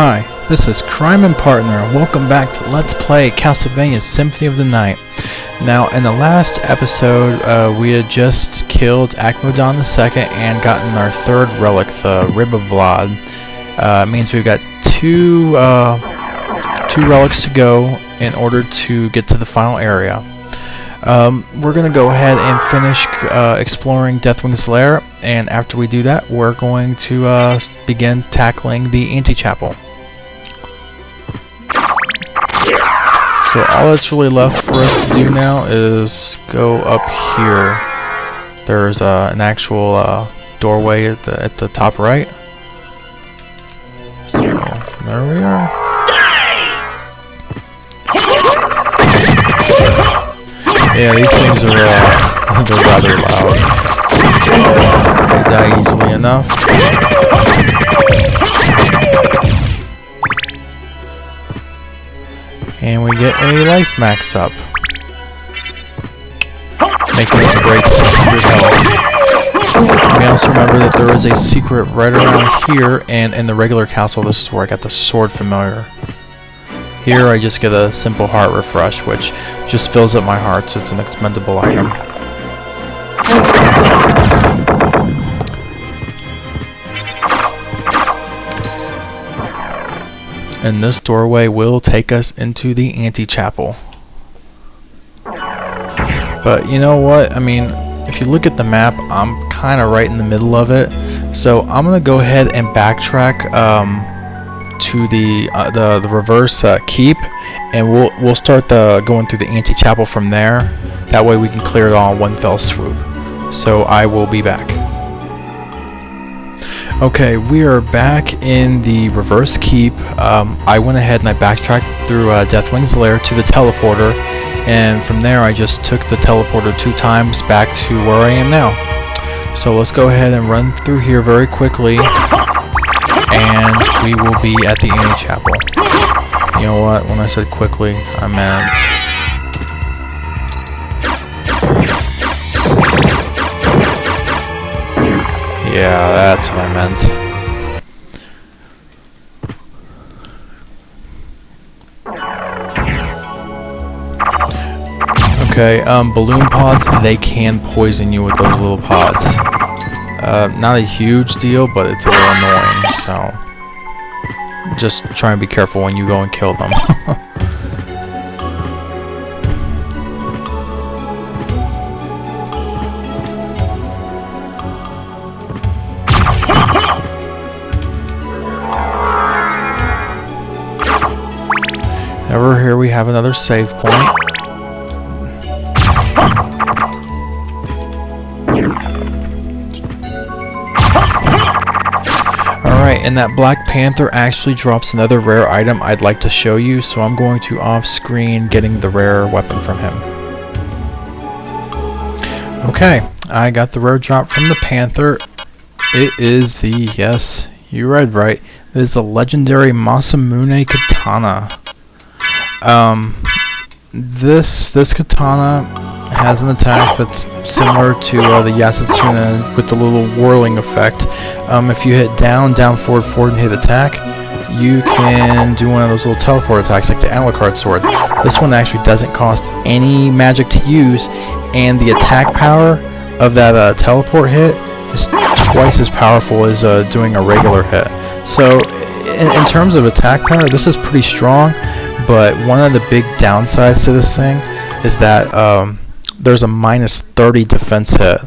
Hi, this is Crime and Partner, and welcome back to Let's Play Castlevania Symphony of the Night. Now, in the last episode, we had just killed Akmodon II and gotten our third relic, the Rib of Vlad. It means we've got two relics to go in order to get to the final area. We're going to go ahead and finish exploring Deathwing's Lair, and after we do that, we're going to begin tackling the Antechapel. So all that's really left for us to do now is go up here. There's an actual doorway at the top right. So there we are. Yeah, these things are they're rather loud. They die easily enough. And we get a life max up, making us break 600 health. We also remember that there is a secret right around here, and in the regular castle, this is where I got the sword familiar. Here I just get a simple heart refresh, which just fills up my hearts. It's an expendable item. And this doorway will take us into the Antechapel. But you know what? I mean, if you look at the map, I'm kind of right in the middle of it. So I'm gonna go ahead and backtrack to the reverse keep, and we'll start going through the Antechapel from there. That way we can clear it all in one fell swoop. So I will be back. Okay, we are back in the reverse keep. I went ahead and I backtracked through Deathwing's Lair to the teleporter, and from there I just took the teleporter 2 times back to where I am now. So let's go ahead and run through here very quickly, and we will be at the Antechapel. You know what? When I said quickly, I meant... yeah, that's what I meant. Okay, balloon pods, they can poison you with those little pods. Not a huge deal, but it's a little annoying, so just try and be careful when you go and kill them. Over here we have another save point. Alright, and that Black Panther actually drops another rare item I'd like to show you, so I'm going to off-screen getting the rare weapon from him. Okay, I got the rare drop from the Panther. It is the, yes, you read right, it is the legendary Masamune Katana. This katana has an attack that's similar to the Yasutsuna with the little whirling effect. If you hit down, forward, and hit attack, you can do one of those little teleport attacks like the Alucard sword. This one actually doesn't cost any magic to use, and the attack power of that teleport hit is twice as powerful as doing a regular hit. So in terms of attack power, this is pretty strong. But one of the big downsides to this thing is that there's a minus 30 defense hit,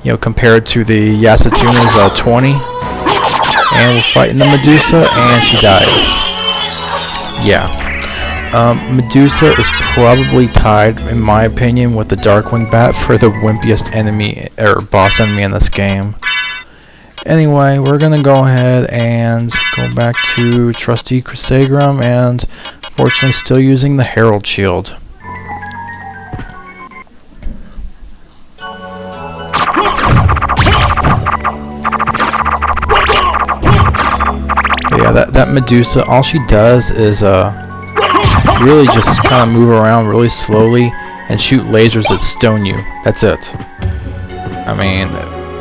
you know, compared to the Yasutsuna's 20. And we're fighting the Medusa, and she died. Yeah. Medusa is probably tied, in my opinion, with the Darkwing Bat for the wimpiest enemy, or boss enemy in this game. Anyway, we're gonna go ahead and go back to Trusty Crusagram, and fortunately still using the Herald Shield. But yeah, that Medusa, all she does is really just kind of move around really slowly and shoot lasers that stone you. That's it. I mean,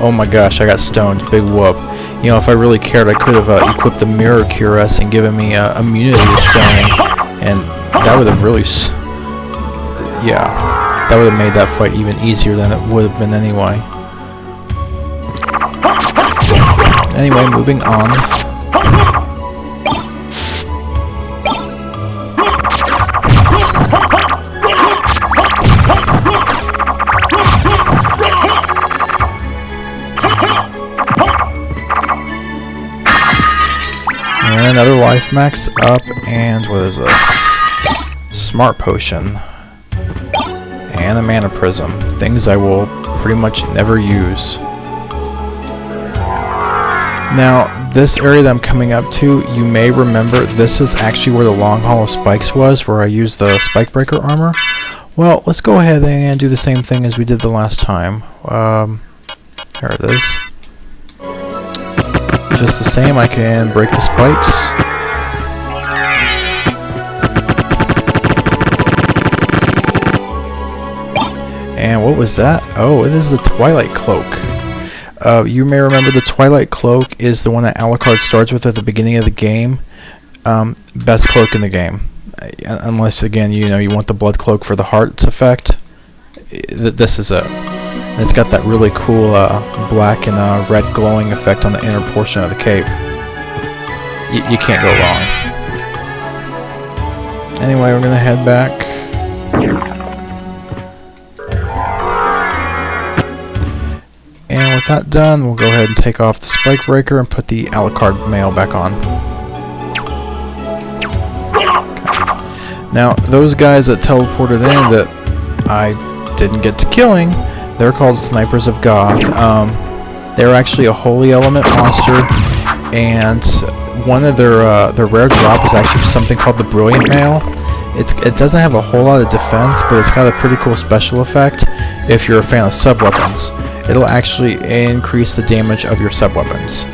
oh my gosh, I got stoned. Big whoop. You know, if I really cared, I could have equipped the Mirror Cuirass and given me immunity to stoning, and that would have really, yeah, that would have made that fight even easier than it would have been anyway. Anyway, moving on. And another life max up, and what is this? Smart potion. And a mana prism. Things I will pretty much never use. Now, this area that I'm coming up to, you may remember this is actually where the Long Hall of Spikes was, where I used the Spike Breaker armor. Well, let's go ahead and do the same thing as we did the last time. There it is. Just the same, I can break the spikes. And what was that? Oh, it is the Twilight Cloak. You may remember the Twilight Cloak is the one that Alucard starts with at the beginning of the game. Best cloak in the game. Unless, again, you know, you want the Blood Cloak for the Heart's effect. This is it. And it's got that really cool black and red glowing effect on the inner portion of the cape. You can't go wrong. Anyway, we're going to head back. And with that done, we'll go ahead and take off the Spike Breaker and put the Alucard mail back on. Okay. Now, those guys that teleported in that I didn't get to killing, they're called Snipers of God. They're actually a holy element monster, and one of their rare drop is actually something called the Brilliant Mail. It doesn't have a whole lot of defense, but it's got a pretty cool special effect if you're a fan of sub-weapons. It'll actually increase the damage of your sub-weapons.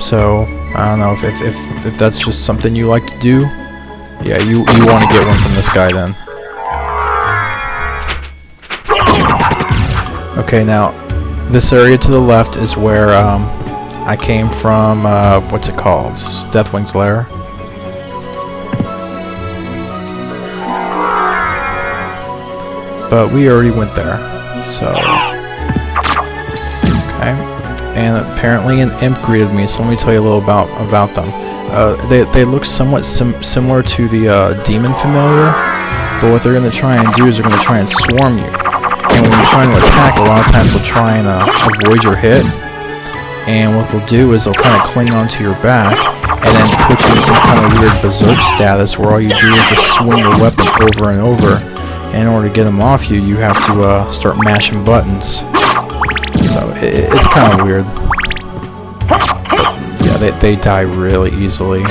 So, I don't know if that's just something you like to do. Yeah, you want to get one from this guy then. Okay, now, this area to the left is where I came from, what's it called? Deathwing's Lair. But we already went there, so... Okay, and apparently an imp greeted me, so let me tell you a little about them. They look somewhat similar to the demon familiar, but what they're going to try and do is they're going to try and swarm you. And when you're trying to attack, a lot of times they'll try and avoid your hit. And what they'll do is they'll kind of cling onto your back and then put you in some kind of weird berserk status where all you do is just swing your weapon over and over. And in order to get them off you, you have to start mashing buttons. So it's kind of weird. But yeah, they die really easily.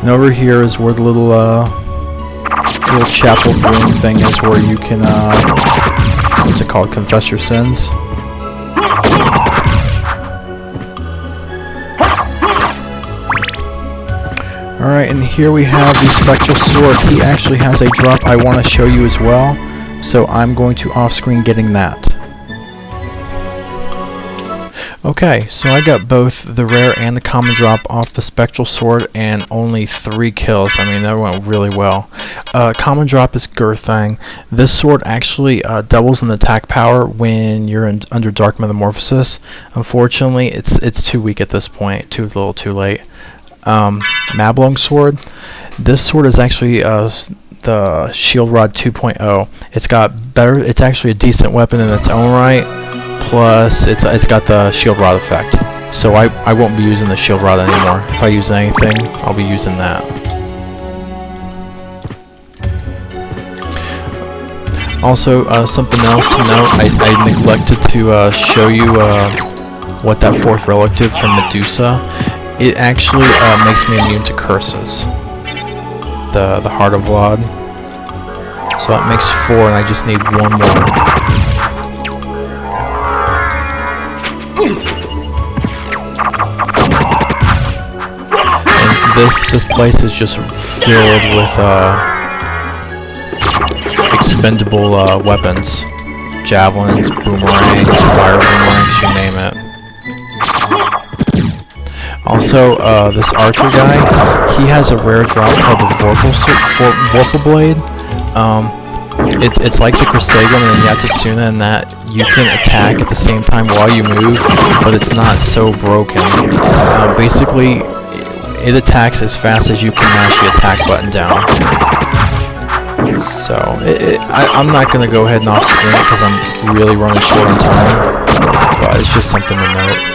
And over here is where the little chapel room thing is, where you can what's it called? Confess your sins. Alright, and here we have the Spectral Sword. He actually has a drop I want to show you as well, so I'm going to off-screen getting that. Okay, so I got both the rare and the common drop off the Spectral Sword, and only 3 kills. I mean, that went really well. Common drop is Girthang. This sword actually doubles in attack power when you're under Dark Metamorphosis. Unfortunately, it's too weak at this point, a little too late. Mablung Sword. This sword is actually the Shield Rod 2.0. It's actually a decent weapon in its own right. Plus, it's got the Shield Rod effect. So I won't be using the Shield Rod anymore. If I use anything, I'll be using that. Also, something else to note, I neglected to show you what that 4th relic did from Medusa. It actually makes me immune to curses. The Heart of Blood. So that makes 4, and I just need 1 more. And this place is just filled with expendable weapons. javelins, boomerangs, fire boomerangs, you name it. Also, this archer guy, he has a rare drop called the Vorpal Blade. It's like the Crusagram and the Yatatsuna in that you can attack at the same time while you move, but it's not so broken. Basically, it attacks as fast as you can mash the attack button down. So, I'm not going to go ahead and off-screen it because I'm really running short on time, but it's just something to note.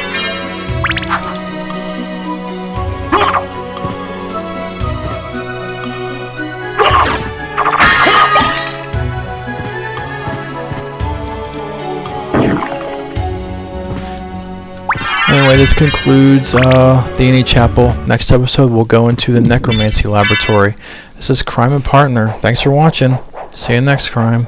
Anyway, this concludes the D&E Chapel. Next episode, we'll go into the Necromancy Laboratory. This is Crime and Partner. Thanks for watching. See you next Crime.